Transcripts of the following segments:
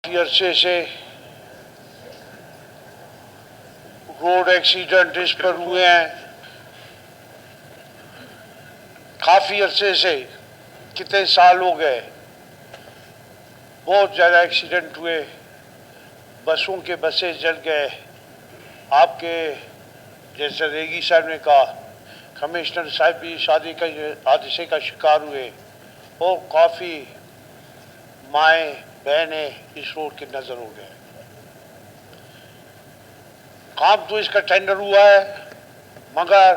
काफ़ी अरसे से रोड एक्सीडेंट इस पर हुए हैं। काफ़ी अरसे से कितने साल हो गए, बहुत ज़्यादा एक्सीडेंट हुए, बसों के बसें जल गए। आपके जैसे रेगी साहब ने कहा, कमिश्नर साहब भी शादी का हादसे का शिकार हुए और काफ़ी माएँ बहनें इस रोड के नज़र हो गए। काम तो इसका टेंडर हुआ है मगर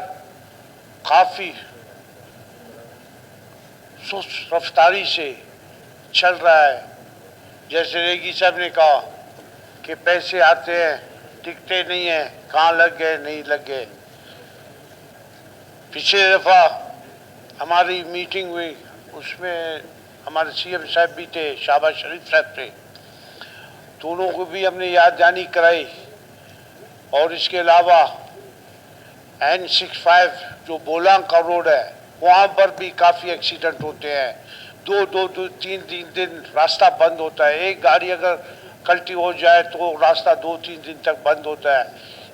काफ़ी सुस्त रफ्तारी से चल रहा है। जैसे रेगी साहब ने कहा कि पैसे आते हैं, टिकटें नहीं हैं, कहाँ लग गए नहीं लग गए। पिछले दफ़ा हमारी मीटिंग हुई, उसमें हमारे सीएम साहब भी थे, शहबाज शरीफ साहब थे, दोनों को भी हमने याद दहानी कराई। और इसके अलावा N65 जो बोलांग का रोड है, वहाँ पर भी काफ़ी एक्सीडेंट होते हैं। दो तीन दिन रास्ता बंद होता है। एक गाड़ी अगर कल्टी हो जाए तो रास्ता 2-3 दिन तक बंद होता है।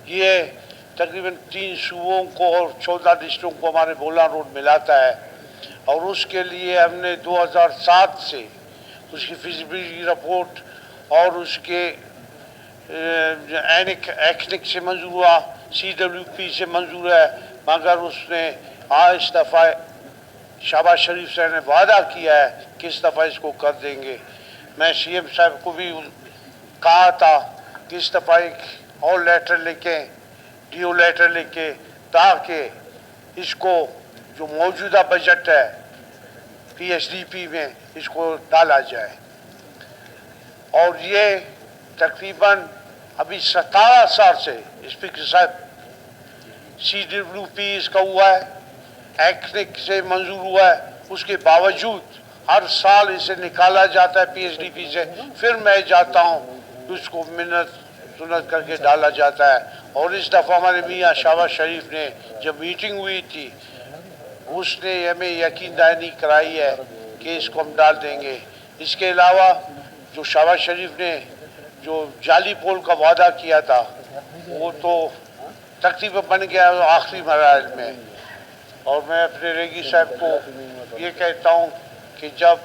ये तकरीबन 3 सूबों को और 14 डिस्ट्रिक्टों को हमारे बोलांग रोड मिलाता है और उसके लिए हमने 2007 से उसकी फिजिबिलिटी रिपोर्ट और उसके एक्निक से मंजूर हुआ, CWP से मंजूर है, मगर उसने इस दफ़ा शहबाज शरीफ साहब ने वादा किया है कि इस दफ़ा इसको कर देंगे। मैं सीएम साहब को भी कहा था कि इस दफ़ा एक और लेटर लिखे, DO लेटर लिखे, ताकि इसको जो मौजूदा बजट है PSDP में इसको डाला जाए। और ये तकरीबन अभी 17 साल से स्पीकर साहब CWP इसका हुआ है, एक्निक से मंजूर हुआ है, उसके बावजूद हर साल इसे निकाला जाता है PSDP से, फिर मैं जाता हूँ उसको मिन्नत सुन्नत करके डाला जाता है। और इस दफ़ा हमारे मियाँ शहबाज शरीफ ने जब मीटिंग हुई थी, उसने हमें यकीन दहानी कराई है कि इसको हम डाल देंगे। इसके अलावा जो शहबाज शरीफ ने जो जाली पोल का वादा किया था, वो तो तकरीबन बन गया आखिरी मराहल में। और मैं अपने रेगी साहब को ये कहता हूँ कि जब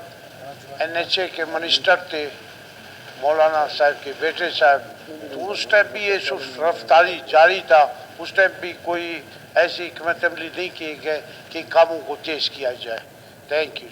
NHA के मिनिस्टर थे मौलाना साहब के बेटे साहब, तो उस टाइम भी ये रफ्तारी जारी था, उस टाइम भी कोई ऐसी हिकमत अमली नहीं की गई कि कामों को तेज़ किया जाए। Thank you.